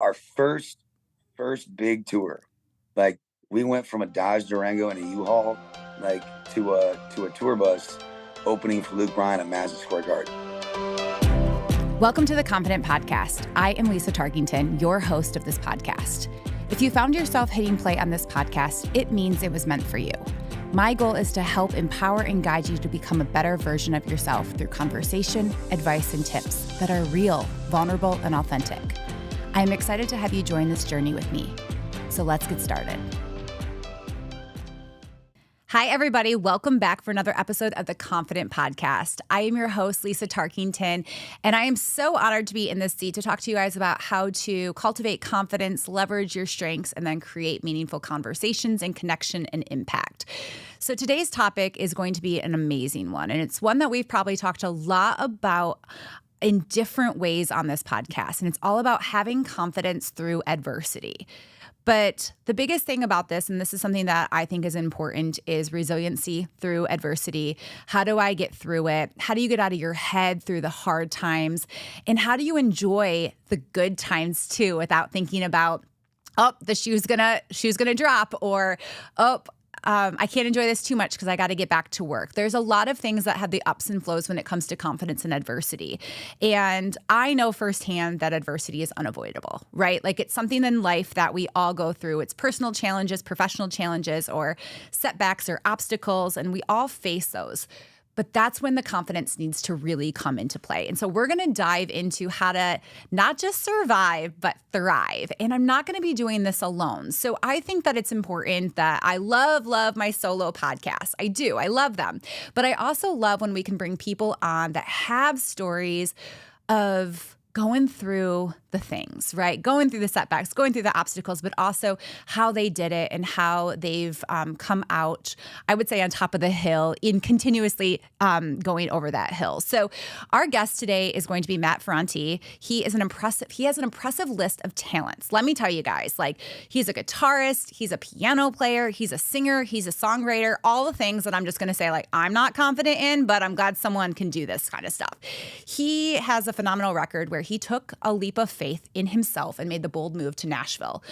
our first big tour, like we went from a Dodge Durango and a U-Haul, like to a tour bus opening for Luke Bryan at Madison Square Garden. Welcome to the Confident Podcast. I am Lisa Tarkington, your host of this podcast. If you found yourself hitting play on this podcast, it means it was meant for you. My goal is to help empower and guide you to become a better version of yourself through conversation, advice, and tips that are real, vulnerable, and authentic. I am excited to have you join this journey with me. So let's get started. Hi, everybody. Welcome back for another episode of the Confident Podcast. I am your host, Lisa Tarkington, and I am so honored to be in this seat to talk to you guys about how to cultivate confidence, leverage your strengths, and then create meaningful conversations and connection and impact. So today's topic is going to be an amazing one, and it's one that we've probably talked a lot about in different ways on this podcast, and it's all about having confidence through adversity. But the biggest thing about this, and this is something that I think is important, is resiliency through adversity. How do I get through it? How do you get out of your head through the hard times? And how do you enjoy the good times too without thinking about, oh, the shoe's gonna drop, or, oh, I can't enjoy this too much because I got to get back to work. There's a lot of things that have the ups and flows when it comes to confidence and adversity. And I know firsthand that adversity is unavoidable, right? Like it's something in life that we all go through. It's personal challenges, professional challenges, or setbacks or obstacles, and we all face those. But that's when the confidence needs to really come into play. And so we're going to dive into how to not just survive, but thrive. And I'm not going to be doing this alone. So I think that it's important that I love my solo podcasts. I do. I love them. But I also love when we can bring people on that have stories of going through the things, right? Going through the setbacks, going through the obstacles, but also how they did it and how they've come out, I would say, on top of the hill in continuously going over that hill. So our guest today is going to be Matt Ferranti. He has an impressive list of talents. Let me tell you guys, like he's a guitarist, he's a piano player, he's a singer, he's a songwriter, all the things that I'm just going to say, like, I'm not confident in, but I'm glad someone can do this kind of stuff. He has a phenomenal record where he took a leap of faith in himself and made the bold move to Nashville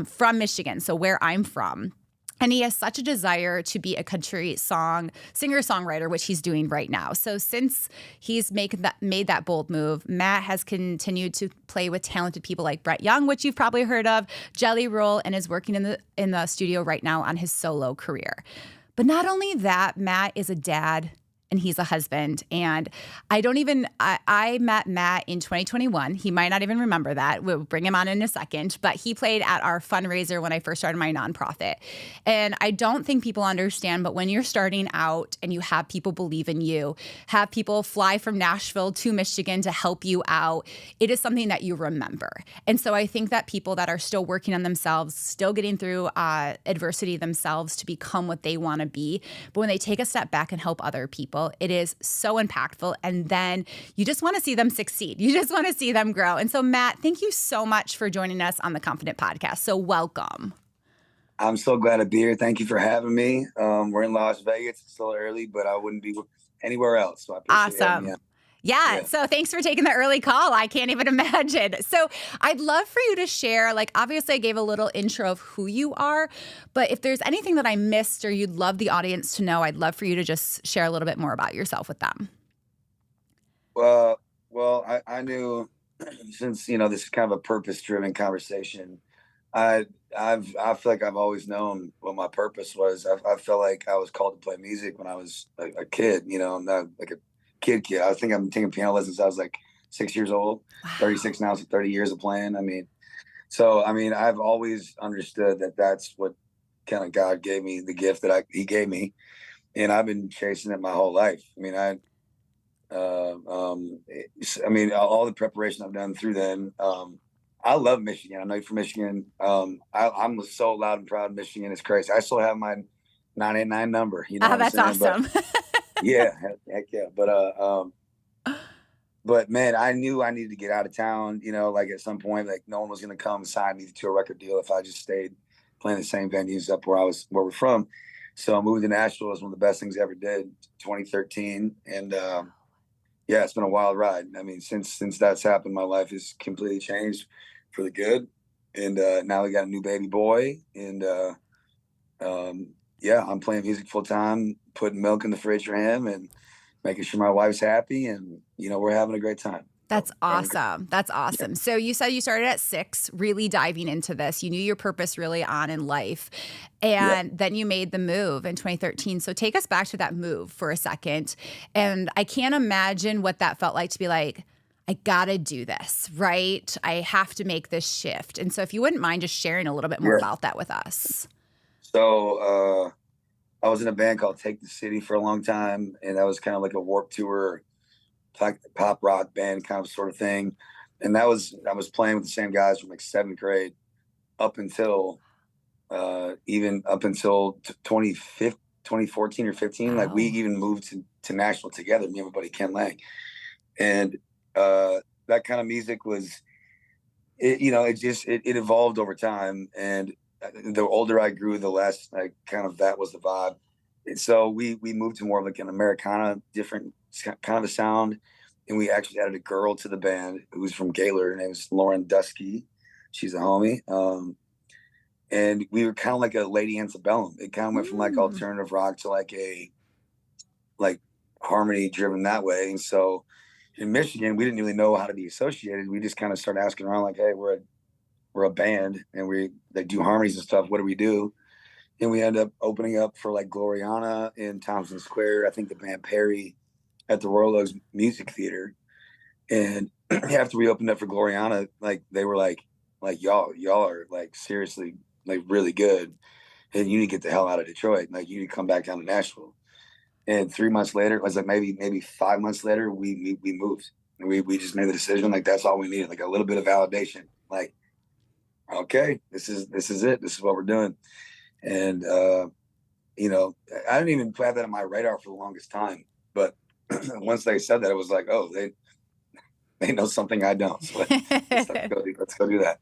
from Michigan, so where I'm from. And he has such a desire to be a country singer-songwriter, which he's doing right now. So since he's made that bold move, Matt has continued to play with talented people like Brett Young, which you've probably heard of, Jelly Roll, and is working in the studio right now on his solo career. But not only that, Matt is a dad and he's a husband. And I met Matt in 2021. He might not even remember that. We'll bring him on in a second. But he played at our fundraiser when I first started my nonprofit. And I don't think people understand, but when you're starting out and you have people believe in you, have people fly from Nashville to Michigan to help you out, it is something that you remember. And so I think that people that are still working on themselves, still getting through adversity themselves to become what they want to be, but when they take a step back and help other people, it is so impactful. And then you just want to see them succeed. You just want to see them grow. And so, Matt, thank you so much for joining us on the Confident Podcast. So welcome. I'm so glad to be here. Thank you for having me. We're in Las Vegas. It's still early, but I wouldn't be anywhere else. So I appreciate Awesome. it. Yeah. So thanks for taking the early call. I can't even imagine. So I'd love for you to share, like, obviously I gave a little intro of who you are, but if there's anything that I missed or you'd love the audience to know, I'd love for you to just share a little bit more about yourself with them. Well, I knew since, this is kind of a purpose-driven conversation, I feel like I've always known what my purpose was. I felt like I was called to play music when I was a kid, not like a kid. I think I've been taking piano lessons since I was like 6 years old. Wow. 36 now, so 30 years of playing. I've always understood that that's what kind of God gave me, the gift that he gave me, and I've been chasing it my whole life. All the preparation I've done through then. I love Michigan. I know you're from Michigan. I'm so loud and proud of Michigan. It's crazy. I still have my 989 number. That's awesome. Yeah, heck yeah. But man, I knew I needed to get out of town, like at some point, like no one was going to come sign me to a record deal if I just stayed playing the same venues up where we're from. So I moved to Nashville. It was one of the best things I ever did, 2013. And it's been a wild ride. Since that's happened, my life has completely changed for the good. And now we got a new baby boy, and yeah, I'm playing music full time, putting milk in the fridge for him, and making sure my wife's happy, and we're having a great time. So That's awesome. That's yeah, awesome. So you said you started at 6, really diving into this. You knew your purpose really on in life. yeah, And then you made the move in 2013. So take us back to that move for a second. And I can't imagine what that felt like to be like, I gotta do this, right? I have to make this shift. And so if you wouldn't mind just sharing a little bit more yeah. about that with us. So I was in a band called Take the City for a long time, and that was kind of like a Warped Tour, like pop rock band kind of sort of thing. And I was playing with the same guys from like seventh grade up until even up until 2014 or 15. Like we Wow. even moved to Nashville together, me and my buddy Ken Lang. And that kind of music was it evolved over time. And the older I grew, the less like kind of that was the vibe. And so we moved to more of like an Americana, different kind of a sound. And we actually added a girl to the band who was from Gaylord. Her name was Lauren Dusky. She's a homie. And we were kind of like a Lady Antebellum. It kind of went from like Mm. alternative rock to like a like harmony driven that way. And so in Michigan, we didn't really know how to be associated. We just kind of started asking around, like, "Hey, we're a band, and we they do harmonies and stuff. What do we do?" And we end up opening up for like Gloriana in Thompson Square. I think the band Perry at the Royal Oaks Music Theater. And after we opened up for Gloriana, like they were like y'all are like seriously like really good, and you need to get the hell out of Detroit. Like you need to come back down to Nashville. And 3 months later, it was like maybe 5 months later, we moved. And we just made the decision. Like that's all we needed, like a little bit of validation. Like, okay, this is it. This is what we're doing. And I didn't even have that on my radar for the longest time. But once they said that, it was like, oh, they know something I don't. So let's go do that.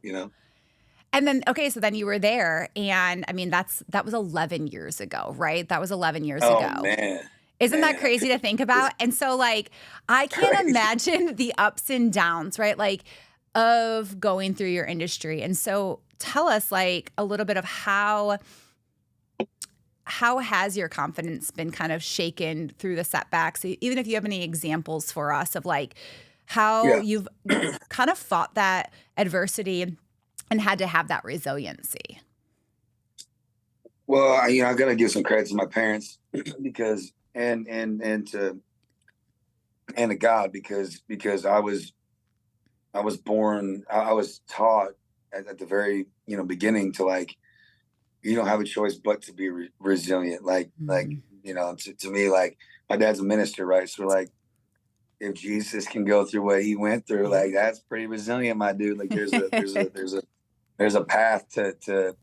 And then, okay, so then you were there, and I mean, that was 11 years ago, right? That was 11 years Oh ago. man, Isn't that man, crazy to think it's about? And so, like, I can't crazy. imagine the ups and downs, right? Like, of going through your industry. And so, tell us, like, a little bit of how has your confidence been kind of shaken through the setbacks? Even if you have any examples for us of like how Yeah. you've kind of fought that adversity and had to have that resiliency. Well, I got to give some credit to my parents because and to God because I was born I was taught at the very beginning to like you don't have a choice but to be resilient. Like Mm. to me, like my dad's a minister, right? So like if Jesus can go through what he went through, Yeah. like that's pretty resilient, my dude. Like there's a path to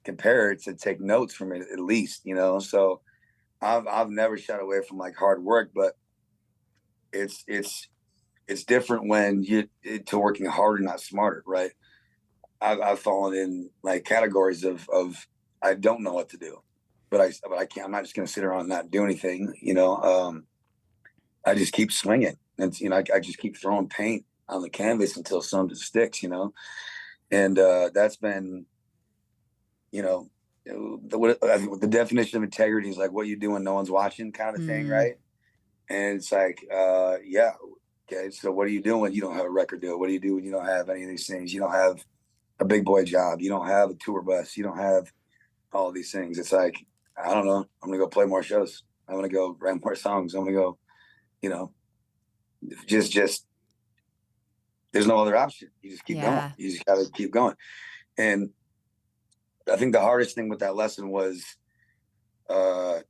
compare it, to take notes from it at least. So I've never shied away from like hard work, but it's it's it's different when you to working harder, not smarter, right? I've fallen in like categories of I don't know what to do, but I can't. I'm not just going to sit around and not do anything. I just keep swinging, and I just keep throwing paint on the canvas until something sticks. And that's been you know the definition of integrity is like what you do when no one's watching, kind of a thing, Mm. right? And it's like, yeah, okay. So what are you doing when you don't have a record deal? What do you do when you don't have any of these things? You don't have a big boy job. You don't have a tour bus. You don't have all of these things. It's like, I don't know. I'm gonna go play more shows. I'm gonna go write more songs. I'm gonna go, you know, just there's no other option. You just keep going. Yeah. You just gotta keep going. And I think the hardest thing with that lesson was uh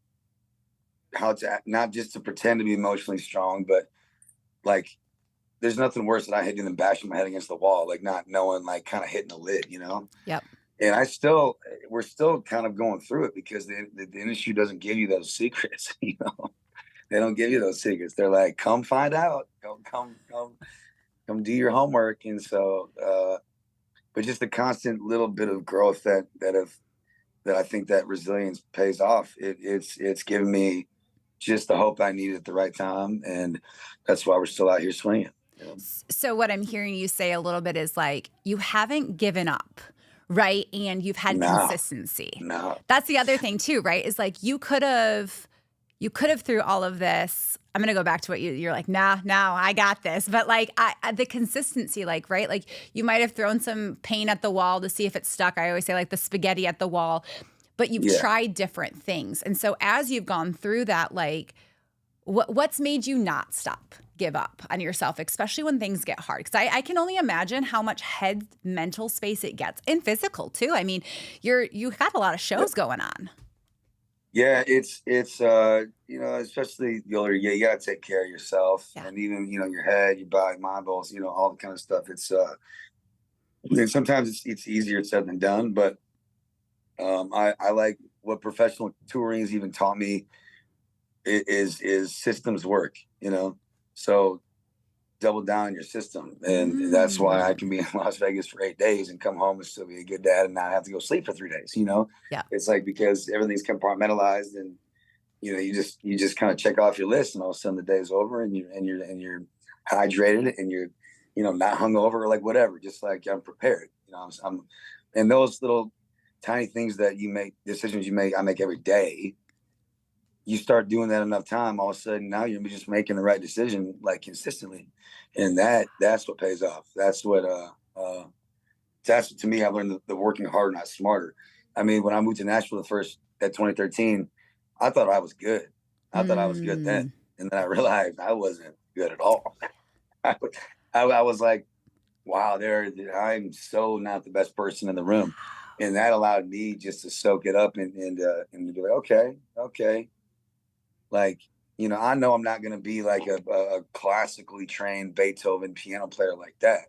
how to not just to pretend to be emotionally strong, but like there's nothing worse than I hitting than bashing my head against the wall, like not knowing, like kind of hitting the lid. Yep. And we're still kind of going through it because the industry doesn't give you those secrets. They don't give you those secrets. They're like, come find out, come do your homework. And so, but just the constant little bit of growth that I think that resilience pays off. It's given me just the hope I needed at the right time. And that's why we're still out here swinging. So what I'm hearing you say a little bit is like you haven't given up. right? And you've had No, consistency. no. That's the other thing too, right? Is like you could have through all of this. I'm gonna go back to what you're like, nah, I got this. But like the consistency, like, right? Like you might have thrown some paint at the wall to see if it stuck. I always say like the spaghetti at the wall, but you've Yeah. tried different things. And so as you've gone through that, like what's made you not stop, give up on yourself, especially when things get hard? Because I can only imagine how much head mental space it gets, and physical too. I mean, you got a lot of shows going on. Yeah, it's especially the older you gotta take care of yourself, Yeah. and even, your head, your body, mind balls, all the kind of stuff. It's and sometimes it's easier said than done, but I like what professional touring has even taught me is systems work, so double down on your system. And that's why I can be in Las Vegas for 8 days and come home and still be a good dad and not have to go sleep for 3 days. Yeah. It's like, because everything's compartmentalized, and you just kind of check off your list, and all of a sudden the day's over, and you're hydrated, and you're not hungover, or like whatever, just like I'm prepared. And those little tiny things that you make, decisions I make every day, you start doing that enough time, all of a sudden now you're just making the right decision, like, consistently. And that's what pays off. That's what to me, I learned the working harder, not smarter. I mean, when I moved to Nashville at 2013, I thought I was good. I thought I was good then. And then I realized I wasn't good at all. I was like, wow, I'm so not the best person in the room. And that allowed me just to soak it up, and to be like, okay. Like, I know I'm not going to be like a classically trained Beethoven piano player like that.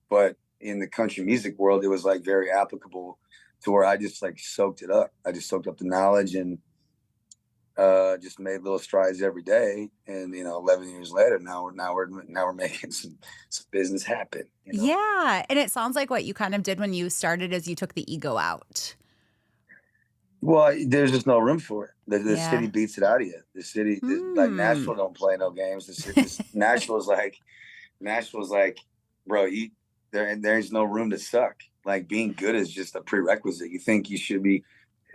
But in the country music world, it was like very applicable to where I just like soaked it up. I just soaked up the knowledge, and just made little strides every day. And 11 years later, now we're making some business happen. Yeah, and it sounds like what you kind of did when you started is you took the ego out. Well, there's just no room for it. The Yeah. city beats it out of you. The city, like Nashville, don't play no games. Nashville's like, bro, there's no room to suck. Like, being good is just a prerequisite. You think you should be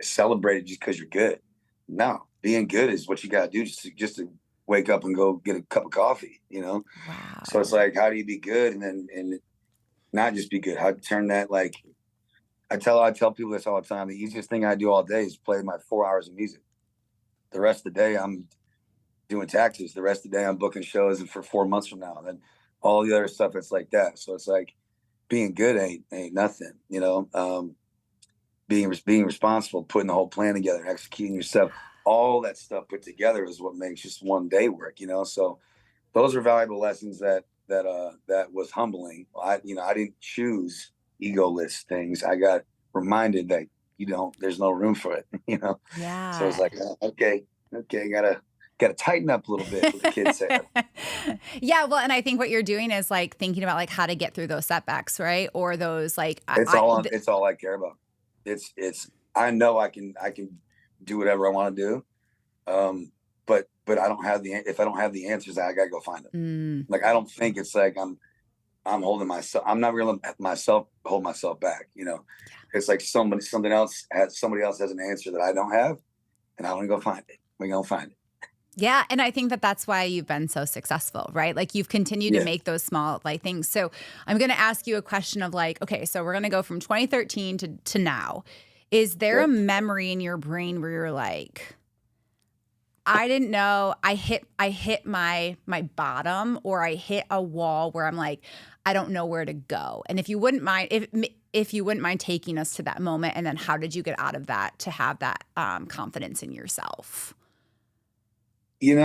celebrated just because you're good? No, being good is what you got to do just to wake up and go get a cup of coffee. Wow. So it's like, how do you be good, and not just be good? How to turn that, like, I tell people this all the time. The easiest thing I do all day is play my 4 hours of music. The rest of the day, I'm doing taxes. The rest of the day, I'm booking shows, and for 4 months from now, and then all the other stuff, it's like that. So it's like, being good ain't nothing. Being responsible, putting the whole plan together, executing yourself, all that stuff put together is what makes just one day work. So those are valuable lessons that was humbling. I didn't choose egoless things. I got reminded that there's no room for it. Yeah. So it's like, okay, gotta tighten up a little bit, what the kids say. Yeah, well, and I think what you're doing is like thinking about like how to get through those setbacks, right? Or those like It's all I care about. I know I can do whatever I want to do. But if I don't have the answers, I gotta go find them. Like, I don't think it's like I'm holding myself. I'm not really hold myself back. It's like somebody else has an answer that I don't have, and I want to go find it. We're gonna find it. Yeah, and I think that that's why you've been so successful, right? Like you've continued to make those small like things. So I'm going to ask you a question of like, okay, so we're going to go from 2013 to now. Is there a memory in your brain where you're like, I didn't know, I hit my bottom, or I hit a wall where I'm like, I don't know where to go? And if you wouldn't mind, if you wouldn't mind taking us to that moment, and then how did you get out of that to have that confidence in yourself? Okay.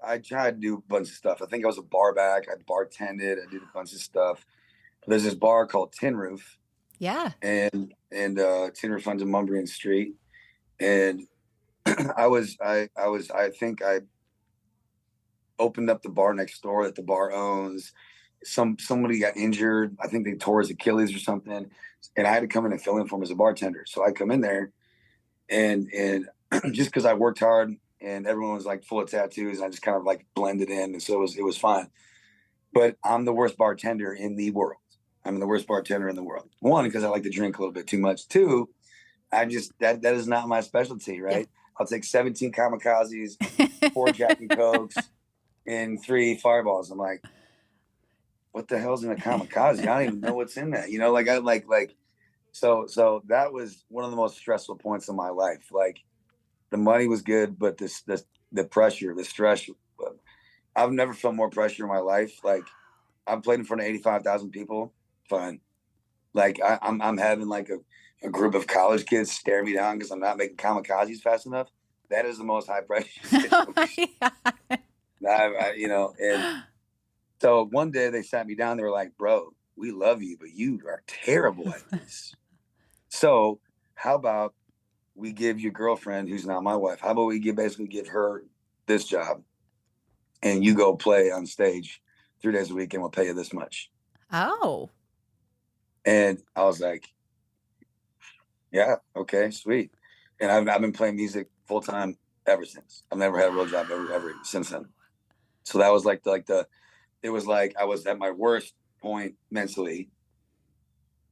I tried to do a bunch of stuff. I think I was a bar back. I bartended. I did a bunch of stuff. There's this bar called Tin Roof. Yeah. And Tin Roof on Mumbrian Street. And I think I opened up the bar next door that the bar owns. Somebody got injured. I think they tore his Achilles or something, and I had to come in and fill in for him as a bartender. So I come in there, and just because I worked hard, and everyone was like full of tattoos, and I just kind of like blended in, and so it was fine. but I'm the worst bartender in the world. I'm the worst bartender in the world. One, because I like to drink a little bit too much. Two, that is not my specialty, right? Yeah. I'll take 17 kamikazes, 4 Jack and Cokes, and 3 Fireballs. I'm like, what the hell's in a kamikaze? I don't even know what's in that. So that was one of the most stressful points in my life. Like, the money was good, but the pressure, the stress. I've never felt more pressure in my life. Like, I've played in front of 85,000 people. Fine. Like, I'm having like a group of college kids stare me down because I'm not making kamikazes fast enough. That is the most high pressure situation. And so one day they sat me down. They were like, "Bro, we love you, but you are terrible at this. So how about we give your girlfriend, who's not my wife, how about we basically give her this job, and you go play on stage 3 days a week, and we'll pay you this much." Oh. And I was like, "Yeah, okay, sweet." And I've been playing music full time ever since. I've never had a real job ever since then. So that was it was like I was at my worst point mentally.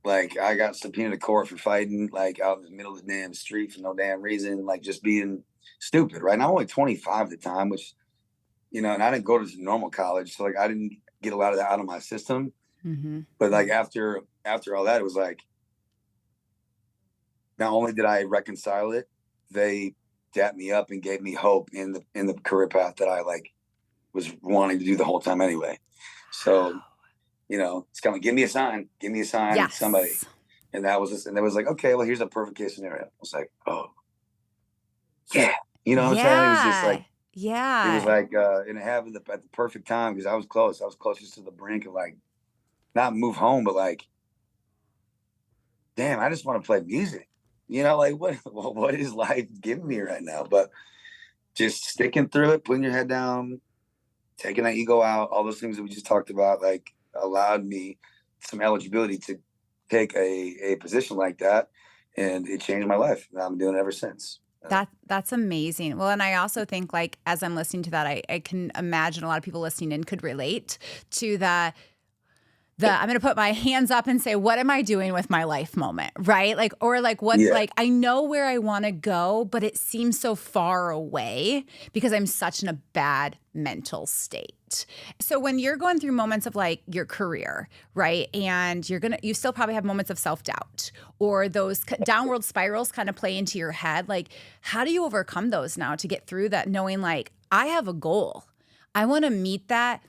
Like, I got subpoenaed to court for fighting, like, out in the middle of the damn street for no damn reason, like, just being stupid, right? And I'm only 25 at the time, which, and I didn't go to normal college, so like I didn't get a lot of that out of my system. Mm-hmm. But like after all that, it was like, not only did I reconcile it, they dapped me up and gave me hope in the career path that I like was wanting to do the whole time anyway. So, it's kind of give me a sign, Yes. somebody. And that was and it was like, okay, well, here's a perfect case scenario. I was like, oh, yeah. You know what I'm saying? It was just like, yeah. it was like, and having at the perfect time, because I was close. I was closest to the brink of like, not move home, but like, damn, I just want to play music. Like, what is life giving me right now? But just sticking through it, putting your head down, taking that ego out, all those things that we just talked about, like, allowed me some eligibility to take a position like that, and it changed my life. And I'm doing it ever since. That's amazing. Well, and I also think, like, as I'm listening to that, I can imagine a lot of people listening in could relate to the I'm going to put my hands up and say, what am I doing with my life moment, right? Like, or like what, like, I know where I want to go, but it seems so far away because I'm such in a bad mental state. So when you're going through moments of like your career, right? And you still probably have moments of self-doubt or those downward spirals kind of play into your head. Like, how do you overcome those now to get through that, knowing like, I have a goal. I want to meet that.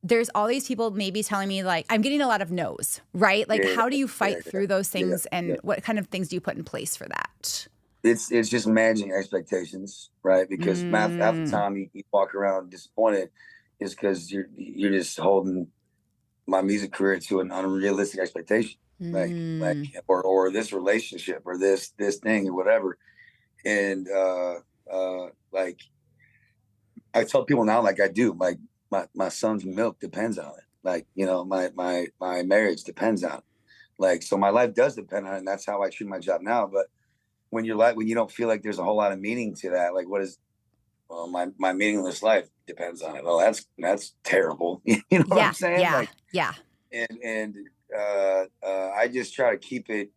There's all these people maybe telling me like, I'm getting a lot of no's, right? Like, how do you fight through those things, and what kind of things do you put in place for that? It's just managing expectations, right? Because half the time you walk around disappointed is because you're just holding my music career to an unrealistic expectation, like or this relationship or this thing or whatever. And like, I tell people now, like I do, like, my son's milk depends on it. Like, my marriage depends on it. Like, so my life does depend on it, and that's how I treat my job now. But when you don't feel like there's a whole lot of meaning to that, like, what is, well, my meaningless life depends on it. Well, that's terrible. You know what I'm saying? Yeah. Like, yeah. And I just try to keep it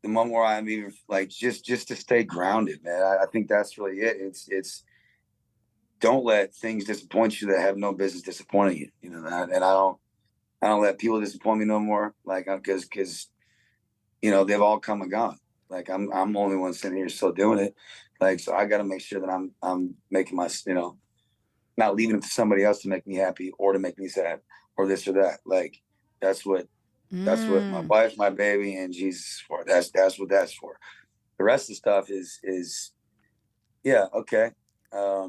the moment where I'm even like, just to stay grounded, man. I think that's really it. It's don't let things disappoint you that have no business disappointing you. And I don't let people disappoint me no more. Like, because they've all come and gone. Like, I'm the only one sitting here still doing it. Like, so I got to make sure that I'm making my, not leaving it to somebody else to make me happy or to make me sad or this or that. Like, that's what my wife, my baby, and Jesus for. That's what that's for. The rest of the stuff is yeah, okay.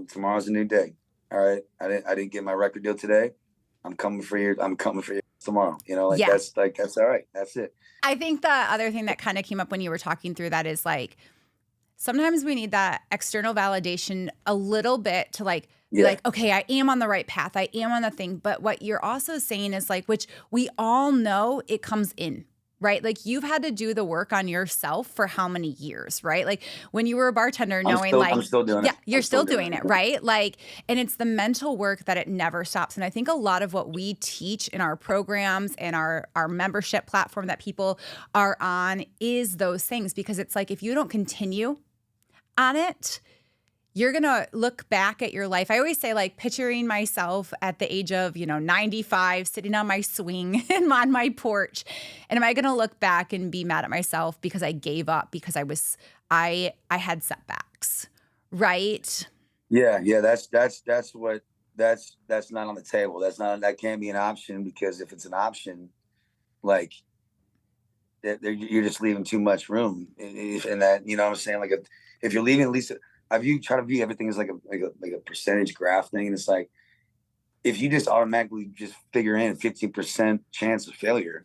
Tomorrow's a new day. All right. I didn't get my record deal today. I'm coming for you tomorrow. That's all right. That's it. I think the other thing that kind of came up when you were talking through that is like, sometimes we need that external validation a little bit to like, be like, okay, I am on the right path. I am on the thing. But what you're also saying is like, which we all know, it comes in. right? Like you've had to do the work on yourself for how many years, right? Like when you were a bartender, knowing I'm like, still doing yeah, it. you're I'm still still doing doing it. it, right? Like, and it's the mental work that it never stops. And I think a lot of what we teach in our programs and our membership platform that people are on is those things, because it's like, if you don't continue on it, you're going to look back at your life. I always say, like, picturing myself at the age of, 95, sitting on my swing and on my porch. And am I going to look back and be mad at myself because I gave up, because I had setbacks, right? Yeah. That's not on the table. That can't be an option, because if it's an option, like you're just leaving too much room. And that, you know what I'm saying? Like if you're leaving, at least I've you try to view everything as like a percentage graph thing. And it's like, if you just automatically just figure in 15% chance of failure,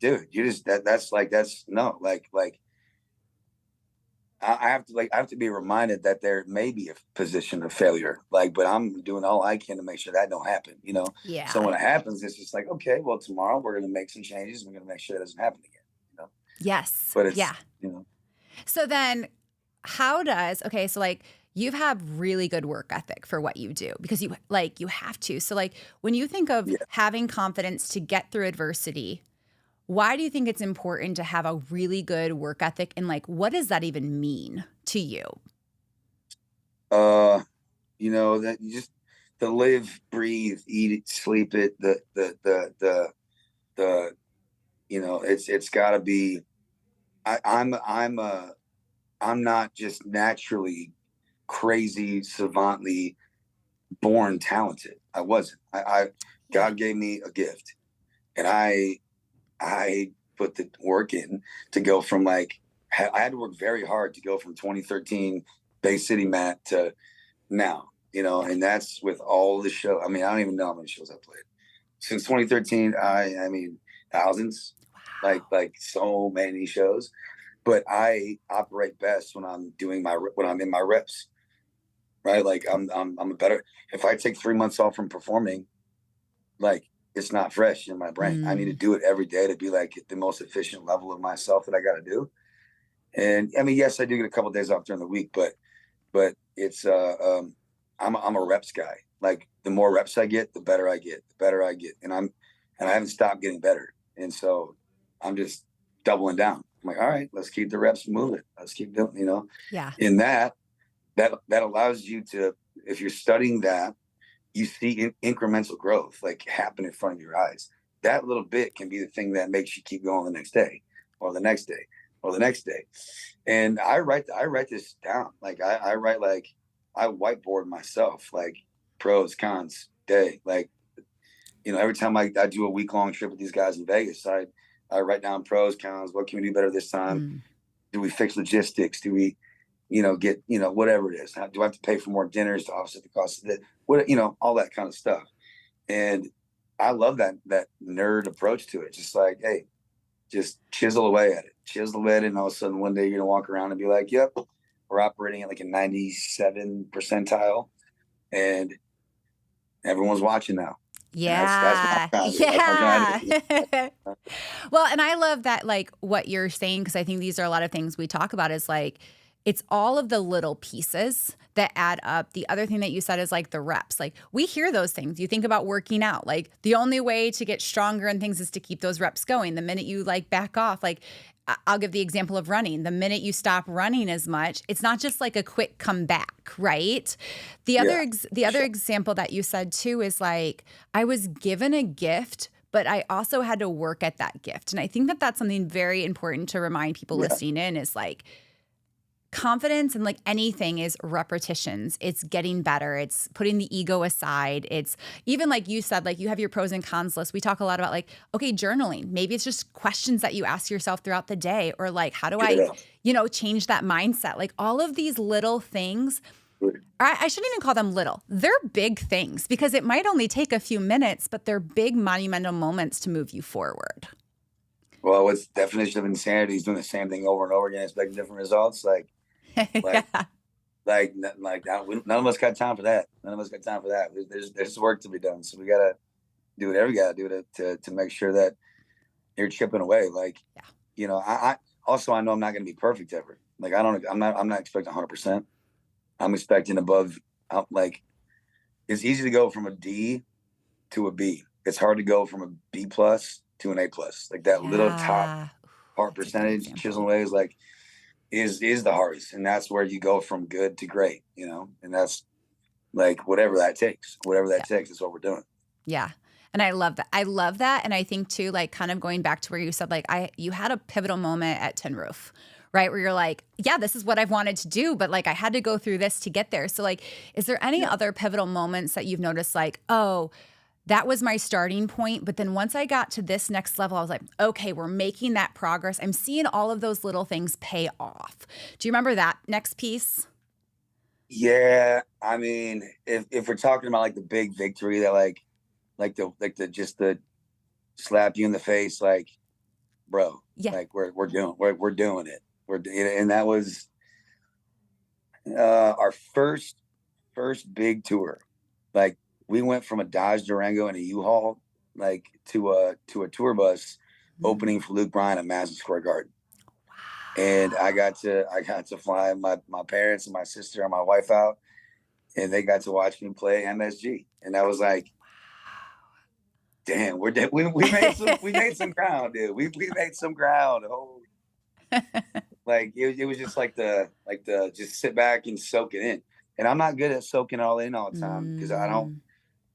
dude, you just that's no, like I have to be reminded that there may be a position of failure, but I'm doing all I can to make sure that don't happen, so Yeah. when it happens, it's just like, okay, well, tomorrow we're going to make some changes, we're going to make sure it doesn't happen again, Yes. but it's Yeah. you know So then okay, so like you've had really good work ethic for what you do, because you have to. So like when you think of yeah. having confidence to get through adversity, why do you think it's important to have a really good work ethic, and like what does that even mean to you? uh that you just to live, breathe, eat it, sleep it, the it's got to be. I'm not just naturally crazy, savantly born talented. I wasn't. Yeah. God gave me a gift, and I put the work in to go from I had to work very hard to go from 2013 Bay City Matt to now. Yeah. And that's with all the show. I mean, I don't even know how many shows I played since 2013. I mean, thousands, Wow. like so many shows. But I operate best when when I'm in my reps, right? Like I'm a better. If I take 3 months off from performing, like it's not fresh in my brain. I need to Mm. do it every day to be like at the most efficient level of myself that I got to do. And I mean, yes, I do get a couple of days off during the week, but it's I'm a reps guy. Like the more reps I get, the better I get, and I haven't stopped getting better. And so I'm just doubling down. I'm like, all right, let's keep the reps moving. Let's keep doing, Yeah. in that allows you to, if you're studying that, you see incremental growth like happen in front of your eyes. That little bit can be the thing that makes you keep going the next day, or the next day, or the next day. And I write this down. Like I write, like I whiteboard myself, like pros, cons, day. Like, every time I do a week-long trip with these guys in Vegas, I write down pros, cons, what can we do better this time? Mm. Do we fix logistics? Do we get, whatever it is. Do I have to pay for more dinners to offset the cost of it? All that kind of stuff. And I love that nerd approach to it. Just like, hey, just chisel away at it. And all of a sudden one day you're going to walk around and be like, yep, we're operating at like a 97 percentile and everyone's watching now. And that's what Yeah. I'm trying to do. That's what I'm trying to Yeah. do. Well, and I love that, like what you're saying, because I think these are a lot of things we talk about, is like, it's all of the little pieces that add up. The other thing that you said is like the reps. Like we hear those things. You think about working out. Like the only way to get stronger and things is to keep those reps going. The minute you like back off, like I'll give the example of running. The minute you stop running as much, it's not just like a quick comeback, right? The Yeah, other example that you said too is like, I was given a gift, but I also had to work at that gift. And I think that that's something very important to remind people yeah, listening in, is like, confidence and like anything is repetitions. It's getting better. It's putting the ego aside. It's even like you said, like you have your pros and cons list. We talk a lot about like, okay, journaling. Maybe it's just questions that you ask yourself throughout the day, or like, how do get it I, up. change that mindset? Like all of these little things, I shouldn't even call them little. They're big things, because it might only take a few minutes, but they're big monumental moments to move you forward. Well, what's the definition of insanity is doing the same thing over and over again, expecting different results. Like, Yeah. none of us got time for that. None of us got time for that. There's work to be done. So we got to do whatever we got to do to make sure that you're chipping away. Like, Yeah. you know, I also, I know I'm not going to be perfect ever. Like, I'm not expecting 100%. I'm expecting above, like, it's easy to go from a D to a B. It's hard to go from a B plus to an A plus. Like that little top Yeah. Ooh, part that's a good percentage chiseling example. away is like, is the hardest. And that's where you go from good to great, you know? And that's like, whatever that Yeah. takes is what we're doing. Yeah. And I love that. I love that. And I think too, like kind of going back to where you said, like, you had a pivotal moment at Tin Roof, right? Where you're like, yeah, this is what I've wanted to do, but like I had to go through this to get there. So like, is there any Yeah. other pivotal moments that you've noticed like, oh, that was my starting point. But then once I got to this next level, I was like, okay, we're making that progress. I'm seeing all of those little things pay off. Do you remember that next piece? Yeah. I mean, if we're talking about like the big victory that just the slap you in the face, like, bro, Yeah. like we're doing it. And that was our first big tour. Like we went from a Dodge Durango and a U-Haul like to a tour bus Mm. opening for Luke Bryan at Madison Square Garden. And Wow. I got to fly my parents and my sister and my wife out, and they got to watch me play MSG. And that was like, damn, we made some ground, dude. We made some ground. Oh, like it was just like the just sit back and soak it in. And I'm not good at soaking it all in all the time because I don't Mm.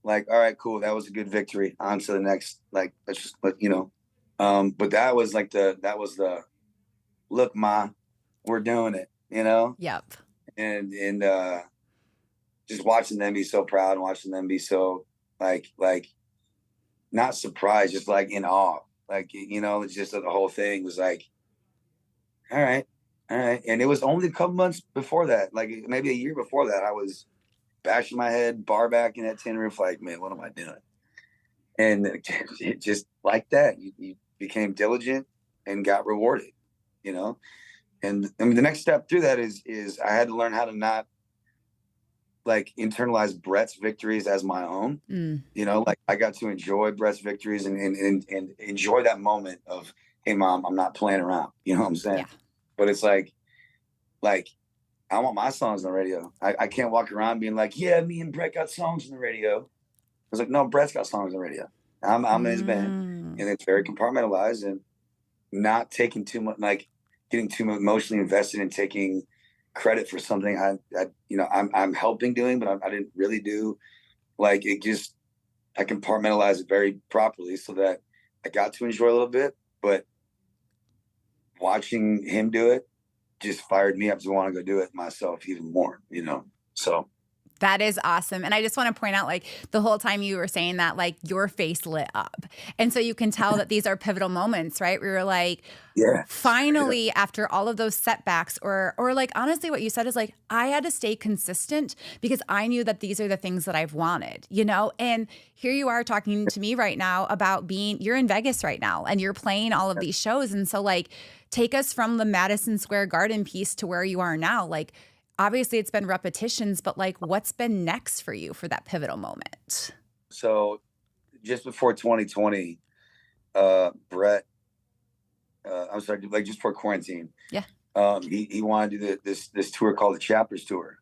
like, all right, cool, that was a good victory. On to the next, like let's just you know. But that was the look, ma, we're doing it, you know? Yep. And just watching them be so proud and watching them be so like not surprised, just like in awe. Like, you know, it's just the whole thing was like, all right, all right. And it was only a couple months before that, like maybe a year before that, I was bashing my head, bar back in that tin roof, like, man, what am I doing? And it just like that, you became diligent and got rewarded, you know. And I mean, the next step through that is I had to learn how to not like internalize Brett's victories as my own. Mm. You know, like I got to enjoy Brett's victories and enjoy that moment of, hey mom, I'm not playing around. You know what I'm saying? Yeah. But it's like I want my songs on the radio. I can't walk around being like, yeah, me and Brett got songs on the radio. I was like, no, Brett's got songs on the radio. I'm in his band, Mm. and it's very compartmentalized and not taking too much, like getting too emotionally invested in taking credit for something I you know I'm helping doing, but I didn't really do. Like it just I compartmentalize it very properly so that I got to enjoy a little bit, but watching him do it just fired me up to want to go do it myself even more, you know. So That is awesome. And I just want to point out, like, the whole time you were saying that, like, your face lit up. And so you can tell that these are pivotal moments, right? Where you're like, yeah, straight up. finally, after all of those setbacks, or like, honestly, what you said is like, I had to stay consistent because I knew that these are the things that I've wanted, you know? And here you are talking to me right now about you're in Vegas right now and you're playing all of these shows. And so, like, take us from the Madison Square Garden piece to where you are now. Like, obviously it's been repetitions, but like what's been next for you for that pivotal moment? So just before 2020, Brett, I'm sorry, like just before quarantine, Yeah. he wanted to do this tour called the Chapters Tour,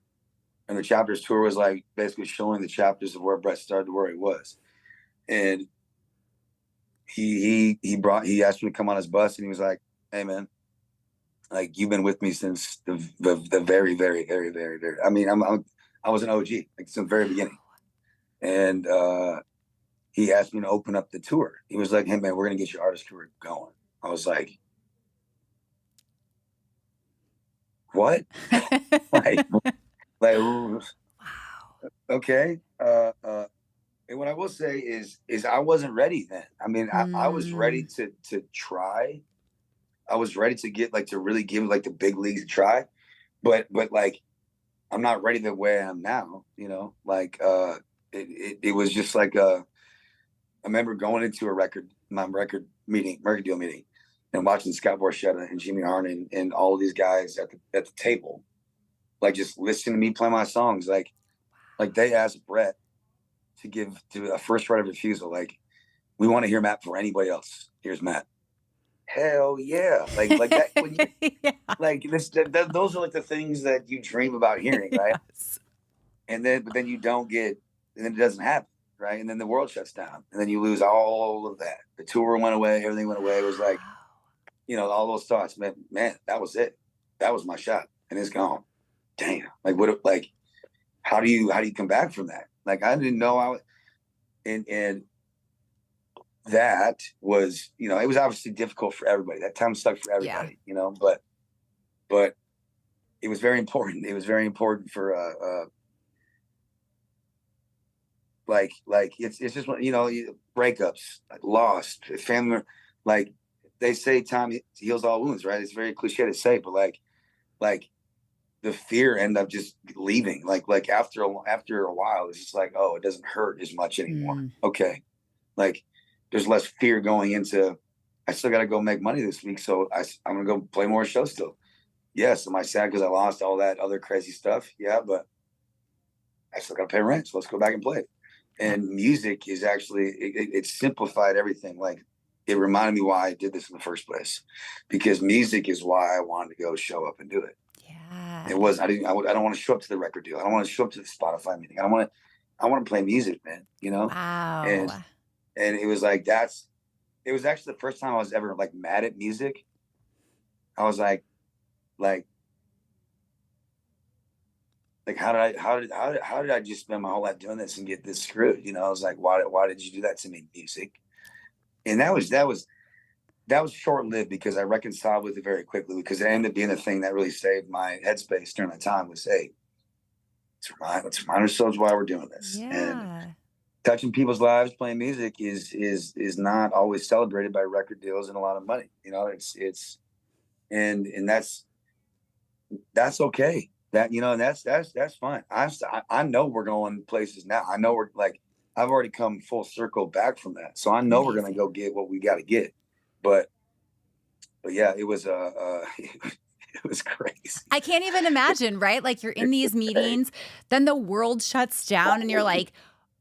and the Chapters Tour was like basically showing the chapters of where Brett started to where he was, and he asked me to come on his bus, and he was like, "Hey man, like you've been with me since the very very. I mean, I was an OG like since the very beginning, and he asked me to open up the tour. He was like, "Hey man, we're gonna get your artist career going." I was like, "What?" like like Wow. okay. And what I will say is I wasn't ready then. I mean, I was ready Mm, to try. I was ready to get like to really give like the big leagues a try, but like I'm not ready the way I am now. You know, like it was just like I remember going into my record deal meeting, and watching Scott Borchetta and Jimmy Harden and all of these guys at the table, like just listening to me play my songs. Like they asked Brett to give to a first right of refusal. Like we want to hear Matt for anybody else. Here's Matt. hell yeah. Like that, when you, Yeah. like those are like the things that you dream about hearing, right? Yes. But then you don't get, and then it doesn't happen, right? And then the world shuts down, and then you lose all of that. The tour went away, everything went away. It was like, all those thoughts, man, that was it. That was my shot, and it's gone. Damn. Like like, how do you come back from that? Like, I didn't know and that was, it was obviously difficult for everybody. That time sucked for Yeah. everybody, but it was very important. It was very important for, like it's just, breakups, like lost family, like they say time heals all wounds, right? It's very cliche to say, but like the fear ended up just leaving. Like after a while, it's just like, oh, it doesn't hurt as much anymore. Mm. Okay, like there's less fear going into. I still got to go make money this week, so I'm gonna go play more shows still. Yes, am I sad because I lost all that other crazy stuff? Yeah, but I still got to pay rent, so let's go back and play. Yep. And music is actually it simplified everything. Like it reminded me why I did this in the first place, because music is why I wanted to go show up and do it. It Yeah. was I don't want to show up to the record deal. I don't want to show up to the Spotify meeting. I want to play music, man. And Wow. it was like it was actually the first time I was ever like mad at music. I was like how did I just spend my whole life doing this and get this screwed? I was like, why did you do that to me, music? And that was short lived, because I reconciled with it very quickly, because it ended up being the thing that really saved my headspace during that time. Was, hey, let's remind ourselves why we're doing this. And Yeah. touching people's lives playing music is not always celebrated by record deals and a lot of money. It's and that's okay. And that's fine. I know we're going places now. I know we're like, I've already come full circle back from that, so I know we're gonna go Amazing. get what we got to get. But yeah, it was it was crazy. I can't even imagine, right? Like you're in these Hey, meetings, then the world shuts down and you're like,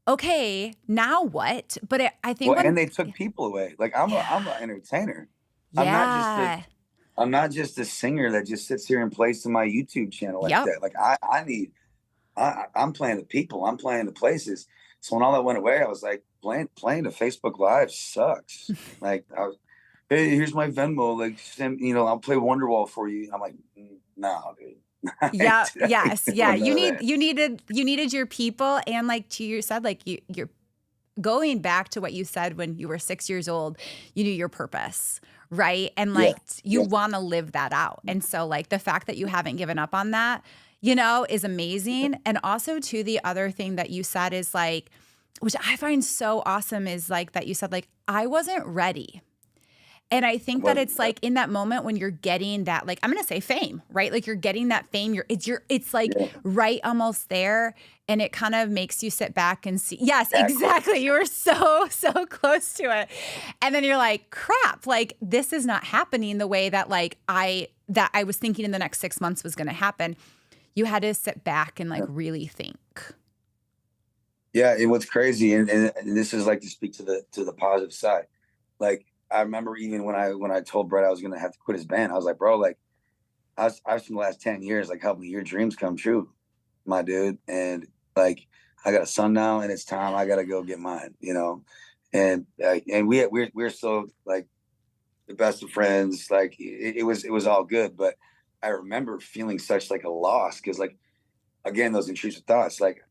okay, now what? But I think well, and when, they took people away. Like I'm an yeah, entertainer. I'm not just a yeah, I'm not just a singer that just sits here and plays to my YouTube channel like yep. that. Like I'm playing the people. I'm playing the places. So when all that went away, I was like, playing the Facebook Live sucks. Like, hey, here's my Venmo. Like, I'll play Wonderwall for you. I'm like, no, dude, I ain't Yeah, yes, yeah. doing none of that. You needed your people, and like to you said, like you're going back to what you said when you were 6 years old, you knew your purpose, right? And Yeah, like you yeah, want to live that out. And so like the fact that you haven't given up on that, is amazing. And also too, the other thing that you said is like, which I find so awesome is like that you said like I wasn't ready. And I it think that wasn't. it's like in that moment when you're getting that, like I'm gonna say fame, right? Like you're getting that fame, it's like Yeah, right almost there. And it kind of makes you sit back and see, yes, that exactly. close. You were so, so close to it. And then you're like, crap, like this is not happening the way that I was thinking in the next 6 months was gonna happen. You had to sit back and like Yeah, really think. yeah. And what's crazy, and this is like to speak to the positive side. Like, I remember even when I told Brett I was gonna have to quit his band, I was like, bro, like I've spent the last 10 years like helping your dreams come true, my dude. And like I got a son now, and it's time I gotta go get mine. And we're still like the best of friends. Like it was all good, but I remember feeling such like a loss, because like, again, those intrusive thoughts, like,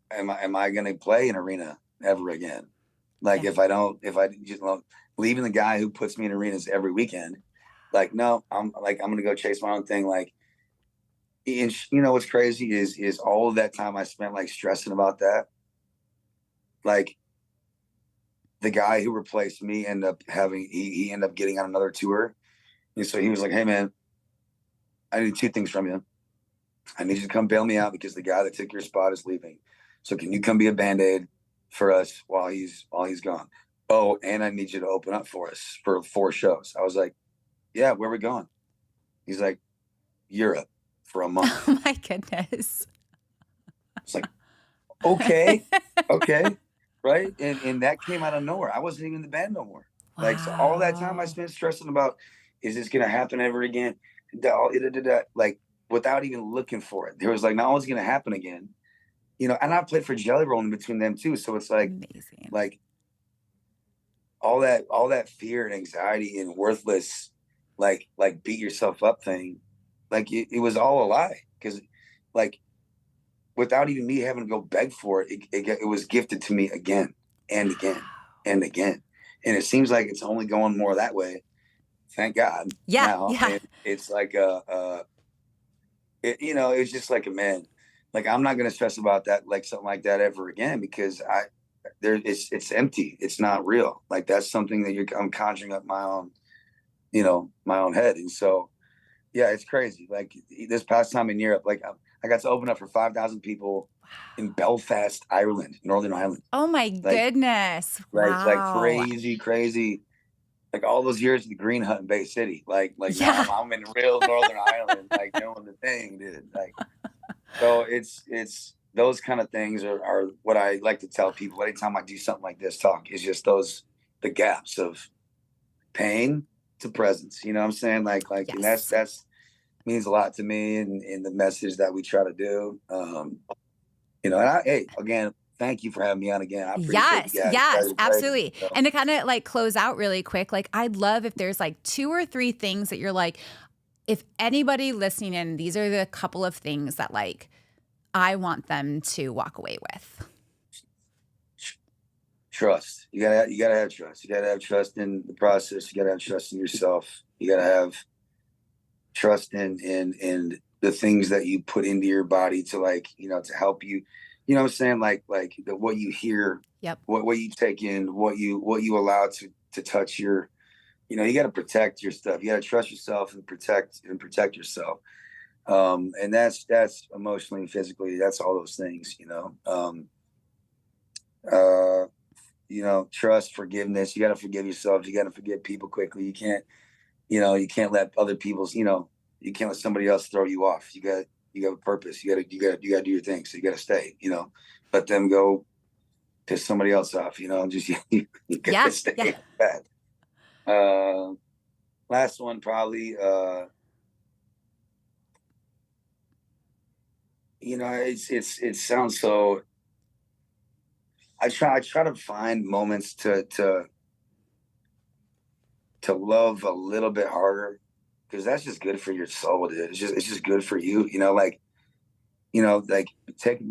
am I gonna play an arena ever again? Like, Yeah. if I just leaving the guy who puts me in arenas every weekend, like, no, I'm gonna go chase my own thing. Like, and what's crazy is all of that time I spent like stressing about that. Like, the guy who replaced me ended up he ended up getting on another tour, and so he was like, hey man, I need two things from you. I need you to come bail me out, because the guy that took your spot is leaving. So can you come be a band-aid for us while he's gone? Oh, and I need you to open up for us for 4 shows. I was like, yeah, where are we going? He's like, Europe for a month. Oh my goodness. It's like, okay, okay, right. And that came out of nowhere. I wasn't even in the band no more. Like, so all that time I Wow. spent stressing about, is this gonna happen ever again? Like, without even looking for it. There was like, no, it's gonna happen again. And I played for Jelly Roll in between them too. So it's Amazing. like all that fear and anxiety and worthless, like beat yourself up thing, like it was all a lie. Because like without even me having to go beg for it, it was gifted to me again and again Wow. and again. And it seems like it's only going more that way. Thank God Yeah, now. yeah. And it's like it's just like a man. Like I'm not gonna stress about that, like something like that ever again, because it's empty. It's not real. Like that's something that I'm conjuring up my own head. And so yeah, it's crazy. Like this past time in Europe, like I got to open up for 5,000 people in Belfast, Ireland, Northern Ireland. Oh my Like goodness. like Wow. crazy. Like all those years at the Green Hut in Bay City. Like now Yeah. I'm in real Northern Ireland, like doing the thing, dude. Like so it's those kind of things are what I like to tell people anytime I do something like this talk, is just the gaps of pain to presence. You know what I'm saying? Like and Yes. that's means a lot to me, and the message that we try to do. Hey, again, thank you for having me on again. I appreciate you Yes, guys. You yes, guys are great. absolutely. And to kind of like close out really quick, like I'd love if there's like two or three things that you're like, if anybody listening in, these are the couple of things that like I want them to walk away with. Trust. You gotta have trust. You gotta have trust in the process. You gotta have trust in yourself. You gotta have trust in the things that you put into your body to, like, to help you. You know what I'm saying? Like what you hear, Yep. what you take in, what you allow to touch your. You got to protect your stuff. You got to trust yourself and protect yourself. And that's emotionally and physically. That's all those things. Uh, trust, forgiveness. You got to forgive yourself. You got to forgive people quickly. You can't let other people's, you can't let somebody else throw you off. You got a purpose. You got to do your thing. So you got to stay, let them go piss somebody else off, just, you got to Yeah, stay yeah. in that. Uh, last one, probably, it sounds so, I try to find moments to love a little bit harder, because that's just good for your soul, dude. It's just good for you, like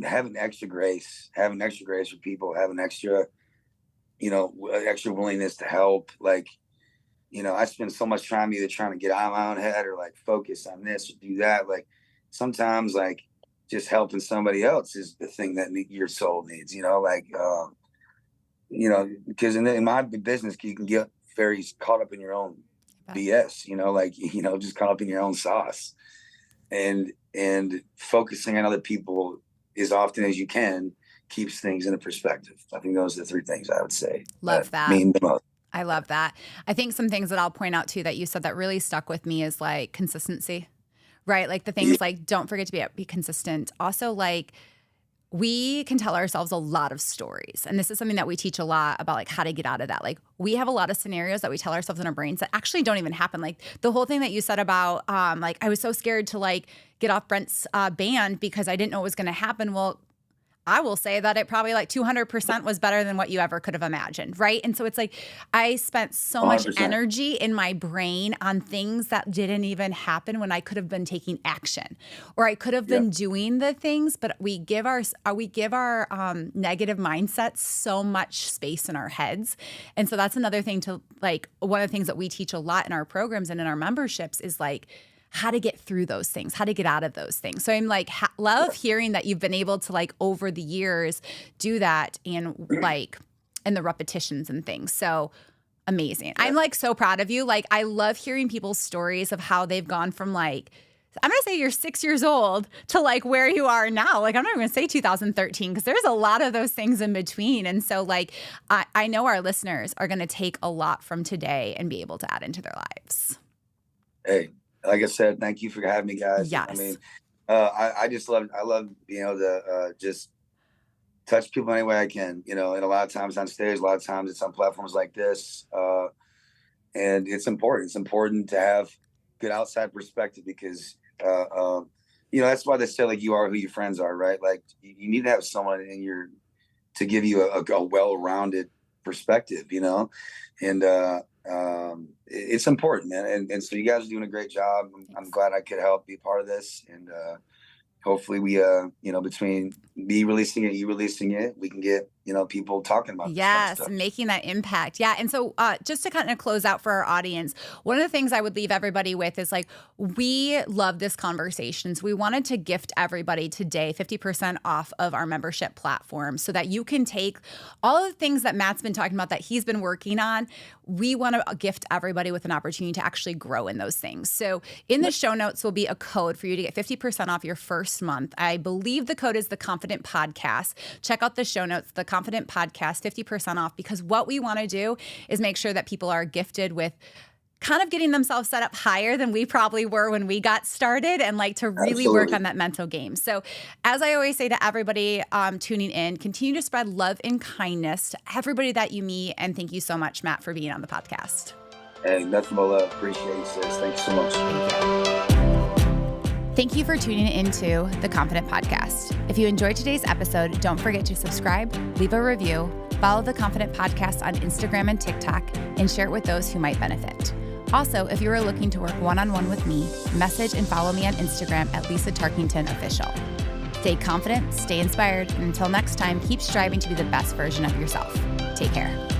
having extra grace for people, having extra willingness to help. Like, I spend so much time either trying to get out of my own head or like focus on this or do that. Like sometimes, like just helping somebody else is the thing that your soul needs, because in my business, you can get very caught up in your own But BS, just caught up in your own sauce, and focusing on other people as often as you can keeps things in a perspective. I think those are the three things I would say that love that. mean the most. I love that. I think some things that I'll point out too that you said that really stuck with me is like consistency, right? Like the Yeah, things like don't forget to be consistent. Also, like we can tell ourselves a lot of stories. And this is something that we teach a lot about, like how to get out of that. Like we have a lot of scenarios that we tell ourselves in our brains that actually don't even happen. Like the whole thing that you said about, like I was so scared to like get off Brent's band because I didn't know what was going to happen. Well, I will say that it probably like 200% was better than what you ever could have imagined, right? And so it's like I spent so much 100%. energy in my brain on things that didn't even happen when I could have been taking action, or I could have Yeah. been doing the things. But we give our negative mindsets so much space in our heads, and so that's another thing to like. One of the things that we teach a lot in our programs and in our memberships is like how to get through those things, how to get out of those things. So I'm like, love hearing that you've been able to like over the years do that and like, and the repetitions and things. So amazing. Yeah. I'm like so proud of you. Like, I love hearing people's stories of how they've gone from like, I'm going to say you're 6 years old to like where you are now. Like, I'm not even going to say 2013 because there's a lot of those things in between. And so like, I know our listeners are going to take a lot from today and be able to add into their lives. Hey, like I said, thank you for having me, guys. I Yes. mean, I love being able to just touch people any way I can, and a lot of times on stage, a lot of times it's on platforms like this. And it's important. It's important to have good outside perspective because, that's why they say like you are who your friends are, right? Like you need to have someone to give you a well-rounded perspective, and it's important, man. And so you guys are doing a great job. I'm glad I could help be part of this. And hopefully we, between me releasing it, you releasing it, we can get, people talking about this kind of stuff. Making that impact. Yeah. And so just to kind of close out for our audience, one of the things I would leave everybody with is like, we love this conversation. So we wanted to gift everybody today 50% off of our membership platform so that you can take all of the things that Matt's been talking about that he's been working on. We want to gift everybody with an opportunity to actually grow in those things. So in the show notes will be a code for you to get 50% off your first month. I believe the code is the Confident Podcast. Check out the show notes, the Confident Podcast, 50% off, because what we want to do is make sure that people are gifted with kind of getting themselves set up higher than we probably were when we got started and like to really work on that mental game. So as I always say to everybody tuning in, continue to spread love and kindness to everybody that you meet. And thank you so much, Matt, for being on the podcast. Hey, nothing but love. Appreciate it, sis. Thanks so much. Thank you. Thank you for tuning into the Confident Podcast. If you enjoyed today's episode, don't forget to subscribe, leave a review, follow the Confident Podcast on Instagram and TikTok, and share it with those who might benefit. Also, if you are looking to work one-on-one with me, message and follow me on Instagram at Lisa Tarkington Official. Stay confident, stay inspired, and until next time, keep striving to be the best version of yourself. Take care.